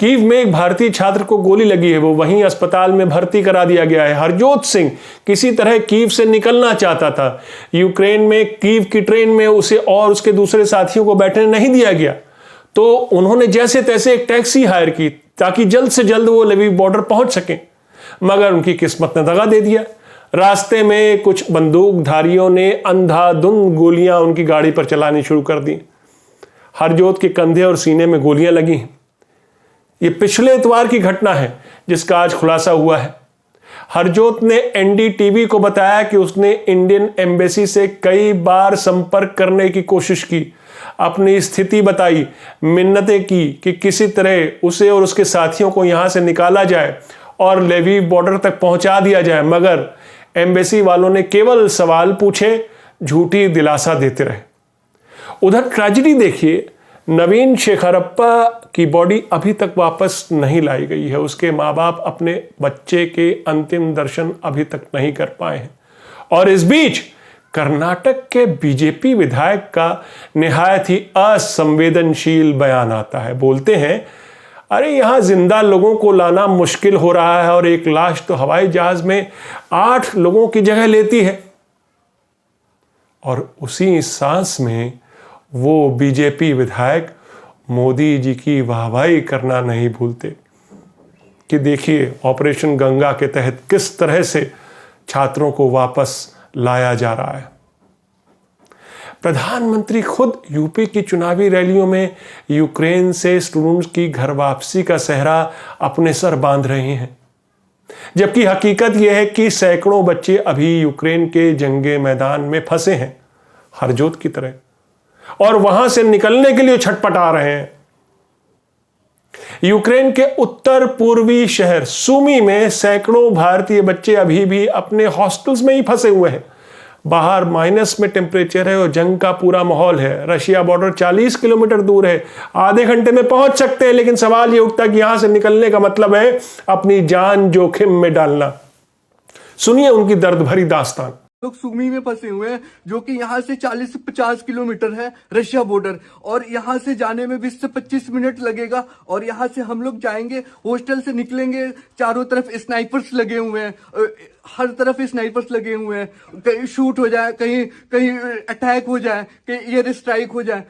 Kyiv में एक भारतीय छात्र को गोली लगी है, वो वहीं अस्पताल में भर्ती करा दिया गया है। हरजोत सिंह किसी तरह कीव से निकलना चाहता था। यूक्रेन में कीव की ट्रेन में उसे और उसके दूसरे साथियों को बैठने नहीं दिया गया, तो उन्होंने जैसे तैसे एक टैक्सी हायर की ताकि जल्द से जल्द वो लवीव बॉर्डर पहुंच सकें, मगर उनकी किस्मत ने दगा दे दिया। रास्ते में कुछ बंदूकधारियों ने अंधाधुंध गोलियां उनकी गाड़ी पर चलानी शुरू कर दी। हरजोत के कंधे और सीने में गोलियां लगी। ये पिछले इतवार की घटना है जिसका आज खुलासा हुआ है। हरजोत ने एनडीटीवी को बताया कि उसने इंडियन एम्बेसी से कई बार संपर्क करने की कोशिश की, अपनी स्थिति बताई, मिन्नतें की कि किसी तरह उसे और उसके साथियों को यहां से निकाला जाए और लवीव बॉर्डर तक पहुंचा दिया जाए, मगर एम्बेसी वालों ने केवल सवाल पूछे, झूठी दिलासा देते रहे। उधर ट्रेजेडी देखिए, नवीन शेखरप्पा की बॉडी अभी तक वापस नहीं लाई गई है। उसके माँ बाप अपने बच्चे के अंतिम दर्शन अभी तक नहीं कर पाए हैं। और इस बीच कर्नाटक के बीजेपी विधायक का निहायत ही असंवेदनशील बयान आता है। बोलते हैं, अरे यहां जिंदा लोगों को लाना मुश्किल हो रहा है और एक लाश तो हवाई जहाज में 8 लोगों की जगह लेती है। और उसी सांस में वो बीजेपी विधायक मोदी जी की वाहवाही करना नहीं भूलते कि देखिए ऑपरेशन गंगा के तहत किस तरह से छात्रों को वापस लाया जा रहा है। प्रधानमंत्री खुद यूपी की चुनावी रैलियों में यूक्रेन से स्टूडेंट्स की घर वापसी का सेहरा अपने सर बांध रहे हैं, जबकि हकीकत यह है कि सैकड़ों बच्चे अभी यूक्रेन के जंगे मैदान में फंसे हैं, हरजोत की तरह, और वहां से निकलने के लिए छटपटा रहे हैं। यूक्रेन के उत्तर पूर्वी शहर सुमी में सैकड़ों भारतीय बच्चे अभी भी अपने हॉस्टल्स में ही फंसे हुए हैं। बाहर माइनस में टेम्परेचर है और जंग का पूरा माहौल है। रशिया बॉर्डर 40 किलोमीटर दूर है, आधे घंटे में पहुंच सकते हैं, लेकिन सवाल यह उठता है कि यहां से निकलने का मतलब है अपनी जान जोखिम में डालना। सुनिए उनकी दर्द भरी दास्तान। लोग सुमी में फंसे हुए हैं, जो कि यहाँ से 40 से 50 किलोमीटर है रशिया बॉर्डर, और यहाँ से जाने में 20 से 25 मिनट लगेगा। और यहाँ से हम लोग जाएंगे, हॉस्टल से निकलेंगे, चारों तरफ स्नाइपर्स लगे हुए हैं, हर तरफ स्नाइपर्स लगे हुए हैं, कहीं शूट हो जाए, कहीं कहीं अटैक हो जाए, कहीं एयर स्ट्राइक हो जाए।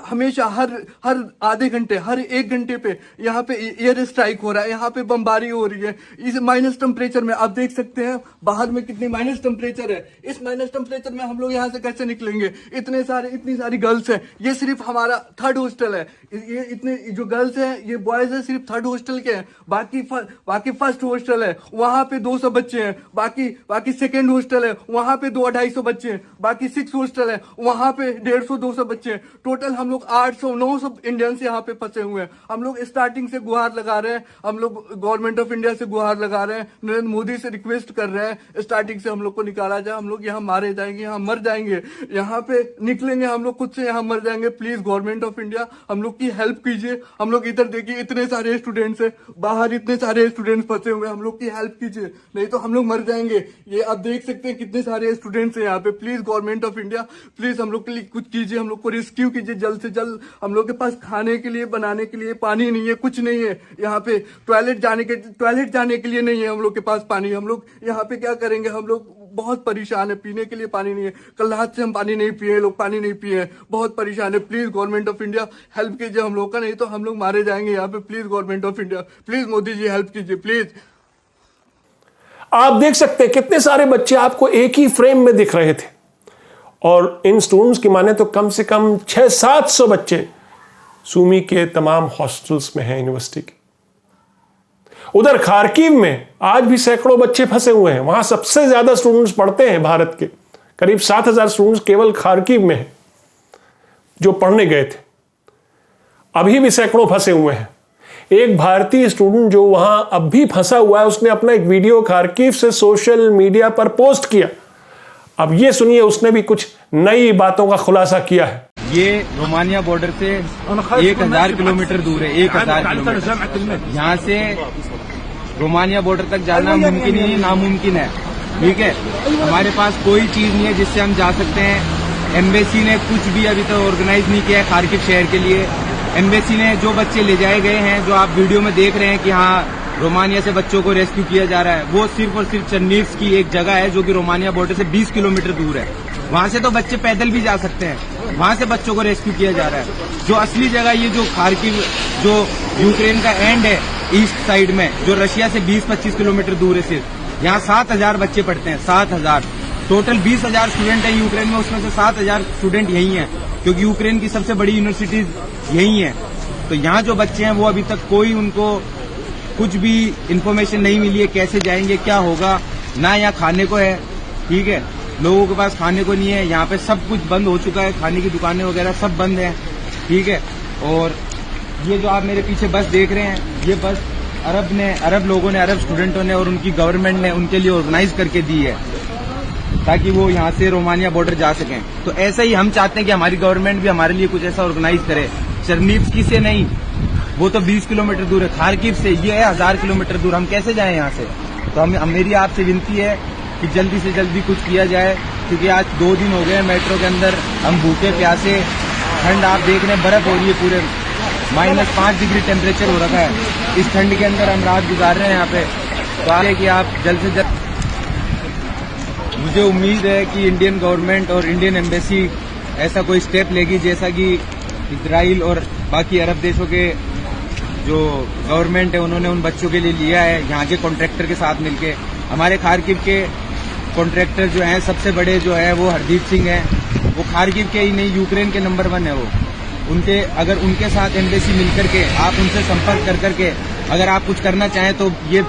हमेशा हर आधे घंटे, हर 1 घंटे पे यहाँ पे एयर स्ट्राइक हो रहा है, यहाँ पे बमबारी हो रही है। इस माइनस टेम्परेचर में आप देख सकते हैं बाहर में कितनी माइनस टेम्परेचर है। इस माइनस टेम्परेचर में हम लोग यहाँ से कैसे निकलेंगे? इतनी सारी गर्ल्स हैं। ये सिर्फ हमारा 3rd हॉस्टल है। ये इतने जो गर्ल्स हैं, ये बॉयज है, सिर्फ 3rd हॉस्टल के हैं। बाकी 1st हॉस्टल है, वहां पे 200 बच्चे हैं। बाकी 2nd हॉस्टल है, वहां पे 200-250 बच्चे हैं। बाकी 6th हॉस्टल है, वहां पे 150-200 बच्चे हैं। टोटल हम लोग 800-900 इंडियंस यहाँ पे फंसे हुए हैं। हम लोग स्टार्टिंग से गुहार लगा रहे हैं, हम लोग गवर्नमेंट ऑफ इंडिया से गुहार लगा रहे हैं, नरेंद्र मोदी से रिक्वेस्ट कर रहे हैं स्टार्टिंग से हम लोग को निकाला जाए। हम लोग यहाँ मारे जाएंगे, यहाँ मर जाएंगे, यहाँ पे निकलेंगे हम लोग खुद से यहाँ मर जाएंगे। प्लीज गवर्नमेंट ऑफ इंडिया हम लोग की हेल्प कीजिए। हम लोग इधर देखिए, इतने सारे स्टूडेंट्स है, बाहर इतने सारे स्टूडेंट्स फंसे हुए हैं। हम लोग की हेल्प कीजिए, नहीं तो हम लोग मर जाएंगे। ये आप देख सकते हैं कितने सारे स्टूडेंट्स हैं यहाँ पे। Please government of India, please हम लोग के लिए कुछ कीजिए, हम लोग को रेस्क्यू कीजिए जल्द से जल्द। हम लोग के पास खाने के लिए, बनाने के लिए पानी नहीं है, कुछ नहीं है। यहाँ पे टॉयलेट जाने के लिए नहीं है हम लोग के पास पानी। हम लोग यहाँ पे क्या करेंगे? हम लोग बहुत परेशान है, पीने के लिए पानी नहीं है। कल रात से हम पानी नहीं पिए, लोग पानी नहीं पिए, बहुत परेशान है। Please government of India help कीजिए हम लोग का, नहीं तो हम लोग मारे जाएंगे यहाँ पे। Please government of India, please Modi ji help कीजिए प्लीज। आप देख सकते हैं कितने सारे बच्चे आपको एक ही फ्रेम में दिख रहे थे, और इन स्टूडेंट्स की माने तो कम से कम 600-700 बच्चे सुमी के तमाम हॉस्टल्स में हैं यूनिवर्सिटी के। उधर खार्किव में आज भी सैकड़ों बच्चे फंसे हुए हैं। वहां सबसे ज्यादा स्टूडेंट्स पढ़ते हैं भारत के, करीब 7000 स्टूडेंट्स केवल खार्किव में हैं जो पढ़ने गए थे। अभी भी सैकड़ों फंसे हुए हैं। एक भारतीय स्टूडेंट जो वहां अब भी फंसा हुआ है, उसने अपना एक वीडियो खार्किव से सोशल मीडिया पर पोस्ट किया। अब ये सुनिए, उसने भी कुछ नई बातों का खुलासा किया है। ये रोमानिया बॉर्डर से 1000 किलोमीटर दूर है। 1000 किलोमीटर यहाँ से रोमानिया बॉर्डर तक जाना मुमकिन ही नामुमकिन है। ठीक है, हमारे पास कोई चीज नहीं है जिससे हम जा सकते हैं। एम्बेसी ने कुछ भी अभी तक ऑर्गेनाइज नहीं किया है खार्किव शहर के लिए। एम्बेसी ने जो बच्चे ले जाए गए हैं, जो आप वीडियो में देख रहे हैं कि हाँ रोमानिया से बच्चों को रेस्क्यू किया जा रहा है, वो सिर्फ और सिर्फ चर्नीव्स की एक जगह है जो कि रोमानिया बॉर्डर से 20 किलोमीटर दूर है। वहां से तो बच्चे पैदल भी जा सकते हैं, वहां से बच्चों को रेस्क्यू किया जा रहा है। जो असली जगह ये जो खार्किव, जो यूक्रेन का एंड है ईस्ट साइड में, जो रशिया से 20-25 किलोमीटर दूर है, सिर्फ यहाँ 7,000 बच्चे पढ़ते हैं। 7,000 टोटल 20,000 स्टूडेंट है यूक्रेन में, उसमें से 7,000 स्टूडेंट यही हैं, क्योंकि यूक्रेन की सबसे बड़ी यूनिवर्सिटीज यही हैं। तो यहाँ जो बच्चे हैं वो अभी तक कोई उनको कुछ भी इंफॉर्मेशन नहीं मिली है, कैसे जाएंगे, क्या होगा। ना यहाँ खाने को है, ठीक है, लोगों के पास खाने को नहीं है। यहाँ पे सब कुछ बंद हो चुका है, खाने की दुकानें वगैरह सब बंद है, ठीक है। और ये जो आप मेरे पीछे बस देख रहे हैं, ये बस अरब लोगों ने, अरब स्टूडेंटों ने और उनकी गवर्नमेंट ने उनके लिए ऑर्गेनाइज करके दी है ताकि वो यहाँ से रोमानिया बॉर्डर जा सकें। तो ऐसा ही हम चाहते हैं कि हमारी गवर्नमेंट भी हमारे लिए कुछ ऐसा ऑर्गेनाइज करे। चर्नीव्स्की से नहीं, वो तो 20 किलोमीटर दूर है, खार्किव से ये है 1000 किलोमीटर दूर, हम कैसे जाएं यहाँ से। तो मेरी आपसे विनती है कि जल्दी से जल्दी कुछ किया जाए, क्योंकि आज 2 दिन हो गए मेट्रो के अंदर हम भूखे प्यासे, ठंड आप देख रहे हैं, बर्फ हो रही है, पूरे -5 डिग्री टेम्परेचर हो रखा है। इस ठंड के अंदर हम रात गुजार रहे हैं यहाँ पे। तो आगे कि आप जल्द से जल्द, मुझे उम्मीद है कि इंडियन गवर्नमेंट और इंडियन एम्बेसी ऐसा कोई स्टेप लेगी जैसा कि इजराइल और बाकी अरब देशों के जो गवर्नमेंट है उन्होंने उन बच्चों के लिए लिया है, यहाँ के कॉन्ट्रैक्टर के साथ मिलके। हमारे खार्किव के कॉन्ट्रैक्टर जो हैं सबसे बड़े जो है वो हरदीप सिंह हैं, वो खार्किव के ही नहीं यूक्रेन के नंबर 1 है वो। अगर उनके साथ एम्बेसी मिलकर के आप उनसे संपर्क कर करके अगर आप कुछ करना चाहें तो ये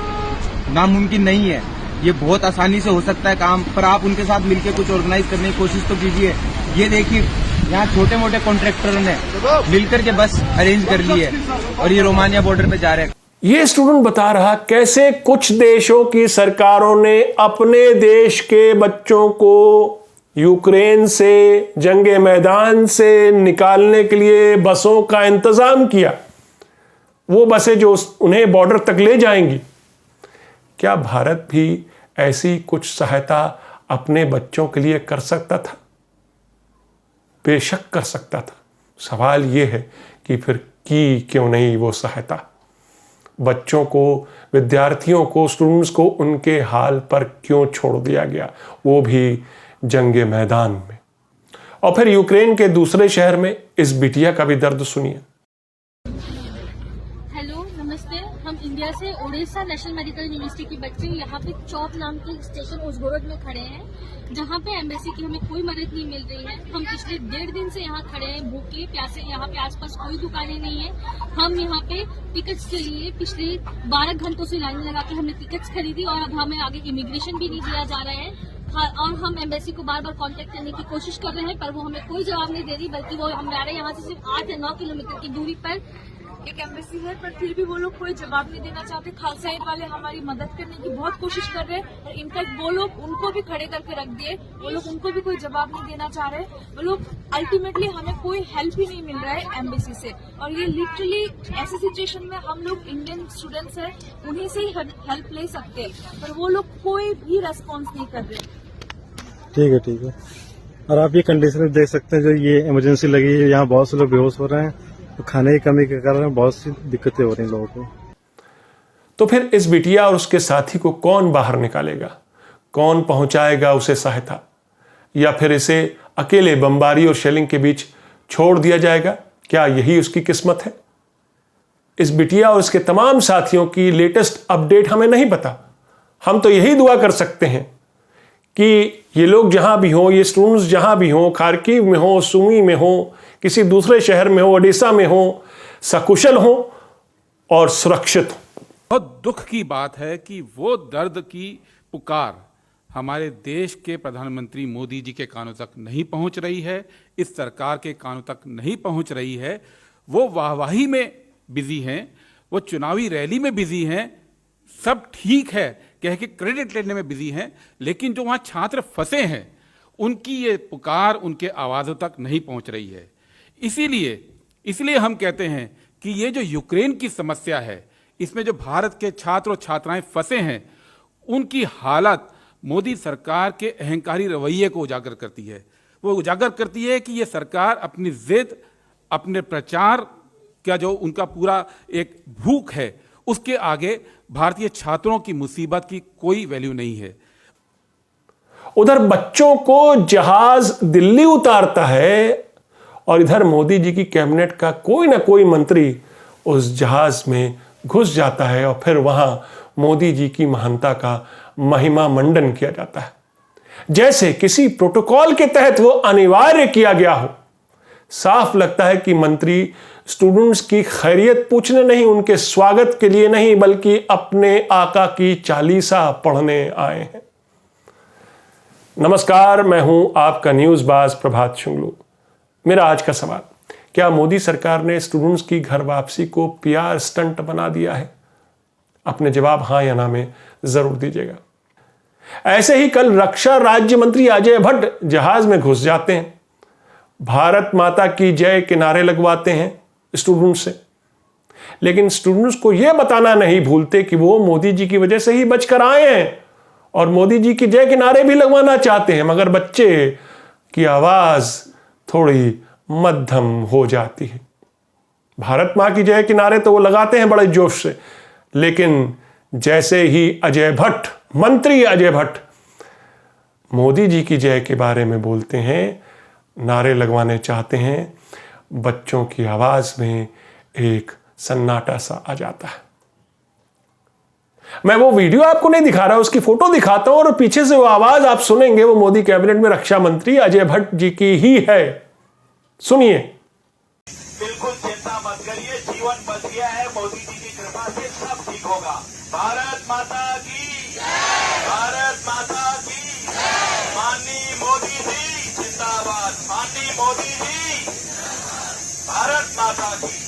नामुमकिन नहीं है, ये बहुत आसानी से हो सकता है काम, पर आप उनके साथ मिलकर कुछ ऑर्गेनाइज करने की कोशिश तो कीजिए। ये देखिए यहाँ छोटे मोटे कॉन्ट्रैक्टरों ने मिलकर के बस अरेंज कर ली है और ये रोमानिया बॉर्डर पे जा रहे हैं। ये स्टूडेंट बता रहा कैसे कुछ देशों की सरकारों ने अपने देश के बच्चों को यूक्रेन से, जंगे मैदान से निकालने के लिए बसों का इंतजाम किया। वो बसें जो उन्हें बॉर्डर तक ले जाएंगी। क्या भारत भी ऐसी कुछ सहायता अपने बच्चों के लिए कर सकता था? बेशक कर सकता था। सवाल यह है कि फिर की क्यों नहीं वो सहायता? बच्चों को, विद्यार्थियों को, स्टूडेंट्स को उनके हाल पर क्यों छोड़ दिया गया, वो भी जंगे मैदान में? और फिर यूक्रेन के दूसरे शहर में इस बिटिया का भी दर्द सुनिए। हेलो, नमस्ते। हम इंडिया से ओडिशा नेशनल मेडिकल यूनिवर्सिटी के बच्चे यहाँ पे चौक नाम के स्टेशन उजगोरद में खड़े हैं, जहाँ पे एम्बेसी की हमें कोई मदद नहीं मिल रही है। हम पिछले 1.5 दिन से यहाँ खड़े हैं, भूखे प्यासे। यहाँ पे आसपास कोई दुकानें नहीं है। हम यहाँ पे टिकट्स के लिए पिछले 12 घंटों से लाइन लगा के हमने टिकट्स खरीदी और अब हमें आगे इमिग्रेशन भी नहीं दिया जा रहा है। और हम एम्बेसी को बार बार कांटेक्ट करने की कोशिश कर रहे हैं, पर वो हमें कोई जवाब नहीं दे रही, बल्कि वो हमारे यहाँ से सिर्फ 8 या 9 किलोमीटर की दूरी पर एक एम्बेसी है, पर फिर भी वो लोग कोई जवाब नहीं देना चाहते। खालसा एड वाले हमारी मदद करने की बहुत कोशिश कर रहे हैं और इनफैक्ट वो लोग उनको भी खड़े करके रख दिए, वो लोग उनको भी कोई जवाब नहीं देना चाह रहे। वो लोग अल्टीमेटली, हमें कोई हेल्प ही नहीं मिल रहा है एम्बेसी से। और ये लिटरली ऐसी सिचुएशन में हम लोग इंडियन स्टूडेंट्स हैं, उन्हीं से ही हेल्प ले सकते हैं, पर वो लोग कोई भी रेस्पॉन्स नहीं कर रहे। ठीक है। और आप ये कंडीशन देख सकते हैं, जो ये इमरजेंसी लगी है, यहाँ बहुत से लोग बेहोश हो रहे हैं, तो खाने की कमी के कारण बहुत सी दिक्कतें हो रही हैं लोगों को। तो फिर इस बिटिया और उसके साथी को कौन बाहर निकालेगा? कौन पहुंचाएगा उसे सहायता? या फिर इसे अकेले बमबारी और शेलिंग के बीच छोड़ दिया जाएगा? क्या यही उसकी किस्मत है? इस बिटिया और इसके तमाम साथियों की लेटेस्ट अपडेट हमें नहीं पता। हम तो यही दुआ कर सकते हैं कि ये लोग जहां भी हों, ये स्टूडेंट्स जहां भी हों, खार्किव में हो, सुमी में हो, किसी दूसरे शहर में हो, ओडिशा में हो, सकुशल हो और सुरक्षित हो। बहुत दुख की बात है कि वो दर्द की पुकार हमारे देश के प्रधानमंत्री मोदी जी के कानों तक नहीं पहुंच रही है, इस सरकार के कानों तक नहीं पहुंच रही है। वो वाहवाही में बिजी हैं, वो चुनावी रैली में बिजी हैं, सब ठीक है कह के क्रेडिट लेने में बिजी हैं, लेकिन जो वहां छात्र फंसे हैं उनकी ये पुकार उनके आवाजों तक नहीं पहुंच रही है। इसीलिए हम कहते हैं कि ये जो यूक्रेन की समस्या है, इसमें जो भारत के छात्र और छात्राएं फंसे हैं, उनकी हालत मोदी सरकार के अहंकारी रवैये को उजागर करती है। वो उजागर करती है कि ये सरकार अपनी जिद, अपने प्रचार क्या जो उनका पूरा एक भूख है, उसके आगे भारतीय छात्रों की मुसीबत की कोई वैल्यू नहीं है। उधर बच्चों को जहाज दिल्ली उतारता है और इधर मोदी जी की कैबिनेट का कोई ना कोई मंत्री उस जहाज में घुस जाता है और फिर वहां मोदी जी की महानता का महिमा मंडन किया जाता है, जैसे किसी प्रोटोकॉल के तहत वो अनिवार्य किया गया हो। साफ लगता है कि मंत्री स्टूडेंट्स की खैरियत पूछने नहीं, उनके स्वागत के लिए नहीं, बल्कि अपने आका की चालीसा पढ़ने आए हैं। नमस्कार, मैं हूं आपका न्यूज बाज प्रभात शुंगलू। मेरा आज का सवाल, क्या मोदी सरकार ने स्टूडेंट्स की घर वापसी को पीआर स्टंट बना दिया है? अपने जवाब हां या ना में जरूर दीजिएगा। ऐसे ही कल रक्षा राज्य मंत्री अजय भट्ट जहाज में घुस जाते हैं, भारत माता की जय के नारे लगवाते हैं स्टूडेंट्स से, लेकिन स्टूडेंट्स को यह बताना नहीं भूलते कि वो मोदी जी की वजह से ही बचकर आए हैं और मोदी जी की जय के नारे भी लगवाना चाहते हैं, मगर बच्चे की आवाज थोड़ी मध्यम हो जाती है। भारत मां की जय के नारे तो वो लगाते हैं बड़े जोश से, लेकिन जैसे ही मंत्री अजय भट्ट मोदी जी की जय के बारे में बोलते हैं, नारे लगवाने चाहते हैं, बच्चों की आवाज में एक सन्नाटा सा आ जाता है। मैं वो वीडियो आपको नहीं दिखा रहा, उसकी फोटो दिखाता हूं और पीछे से वो आवाज आप सुनेंगे, वो मोदी कैबिनेट में रक्षा मंत्री अजय भट्ट जी की ही है। सुनिए। बिल्कुल चिंता मत करिए, जीवन बच गया है, मोदी जी की कृपा से सब ठीक होगा। भारत माता की, भारत माता की, माननीय मोदी जी जिंदाबाद, माननीय मोदी जी, भारत माता की।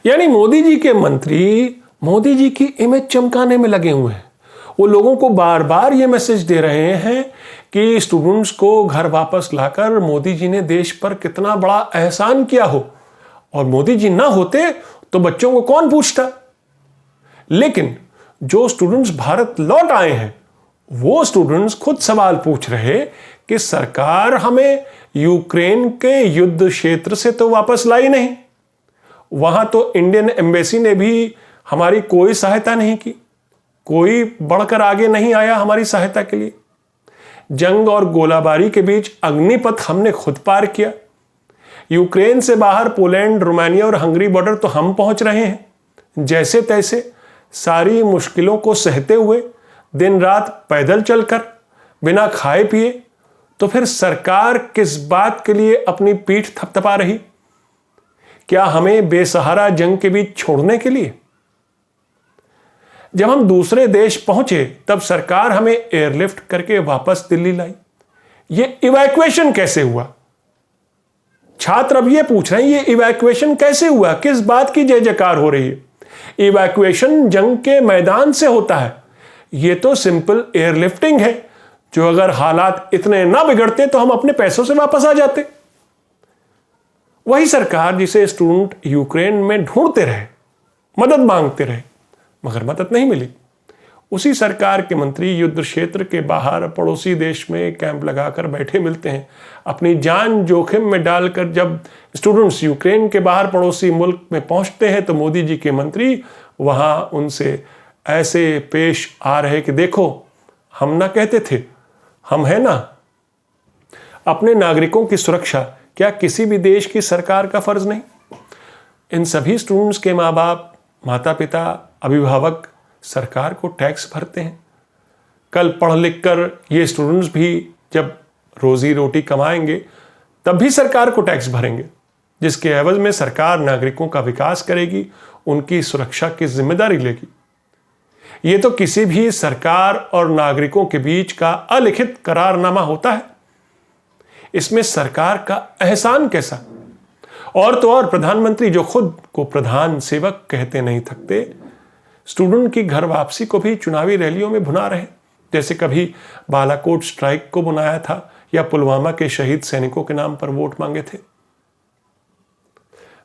यानी मोदी जी के मंत्री मोदी जी की इमेज चमकाने में लगे हुए हैं। वो लोगों को बार बार ये मैसेज दे रहे हैं कि स्टूडेंट्स को घर वापस लाकर मोदी जी ने देश पर कितना बड़ा एहसान किया हो, और मोदी जी ना होते तो बच्चों को कौन पूछता। लेकिन जो स्टूडेंट्स भारत लौट आए हैं, वो स्टूडेंट्स खुद सवाल पूछ रहे कि सरकार हमें यूक्रेन के युद्ध क्षेत्र से तो वापस लाई नहीं, वहां तो इंडियन एम्बेसी ने भी हमारी कोई सहायता नहीं की, कोई बढ़कर आगे नहीं आया हमारी सहायता के लिए। जंग और गोलाबारी के बीच अग्निपथ हमने खुद पार किया। यूक्रेन से बाहर पोलैंड, रोमानिया और हंगरी बॉर्डर तो हम पहुंच रहे हैं। जैसे तैसे सारी मुश्किलों को सहते हुए, दिन रात पैदल चलकर, बिना खाए पिए, तो फिर सरकार किस बात के लिए अपनी पीठ थपथपा रही? क्या हमें बेसहारा जंग के बीच छोड़ने के लिए? जब हम दूसरे देश पहुंचे तब सरकार हमें एयरलिफ्ट करके वापस दिल्ली लाई। ये इवैक्यूएशन कैसे हुआ? छात्र अब ये पूछ रहे हैं, ये इवैक्यूएशन कैसे हुआ? किस बात की जय जयकार हो रही है? इवैक्यूएशन जंग के मैदान से होता है, ये तो सिंपल एयरलिफ्टिंग है, जो अगर हालात इतने ना बिगड़ते तो हम अपने पैसों से वापस आ जाते। वही सरकार जिसे स्टूडेंट यूक्रेन में ढूंढते रहे, मदद मांगते रहे, मगर मदद नहीं मिली, उसी सरकार के मंत्री युद्ध क्षेत्र के बाहर पड़ोसी देश में कैंप लगाकर बैठे मिलते हैं। अपनी जान जोखिम में डालकर जब स्टूडेंट्स यूक्रेन के बाहर पड़ोसी मुल्क में पहुंचते हैं तो मोदी जी के मंत्री वहां उनसे ऐसे पेश आ रहे कि देखो, हम ना कहते थे, हम है ना। अपने नागरिकों की सुरक्षा क्या किसी भी देश की सरकार का फर्ज नहीं? इन सभी स्टूडेंट्स के माँ बाप, माता पिता, अभिभावक सरकार को टैक्स भरते हैं। कल पढ़ लिख कर ये स्टूडेंट्स भी जब रोजी रोटी कमाएंगे तब भी सरकार को टैक्स भरेंगे, जिसके एवज में सरकार नागरिकों का विकास करेगी, उनकी सुरक्षा की जिम्मेदारी लेगी। ये तो किसी भी सरकार और नागरिकों के बीच का अलिखित करारनामा होता है। इसमें सरकार का एहसान कैसा? और तो और प्रधानमंत्री जो खुद को प्रधान सेवक कहते नहीं थकते, स्टूडेंट की घर वापसी को भी चुनावी रैलियों में भुना रहे, जैसे कभी बालाकोट स्ट्राइक को बुलाया था या पुलवामा के शहीद सैनिकों के नाम पर वोट मांगे थे।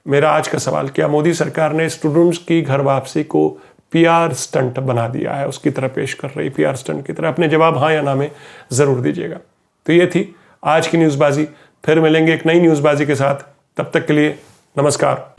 मेरा आज का सवाल, क्या मोदी सरकार ने स्टूडेंट्स की घर वापसी को पीआर स्टंट बना दिया है, उसकी तरह पेश कर रही पीआर स्टंट की तरह? अपने जवाब हाँ या ना में जरूर दीजिएगा। तो ये थी आज की न्यूज़बाजी। फिर मिलेंगे एक नई न्यूज़बाजी के साथ। तब तक के लिए नमस्कार।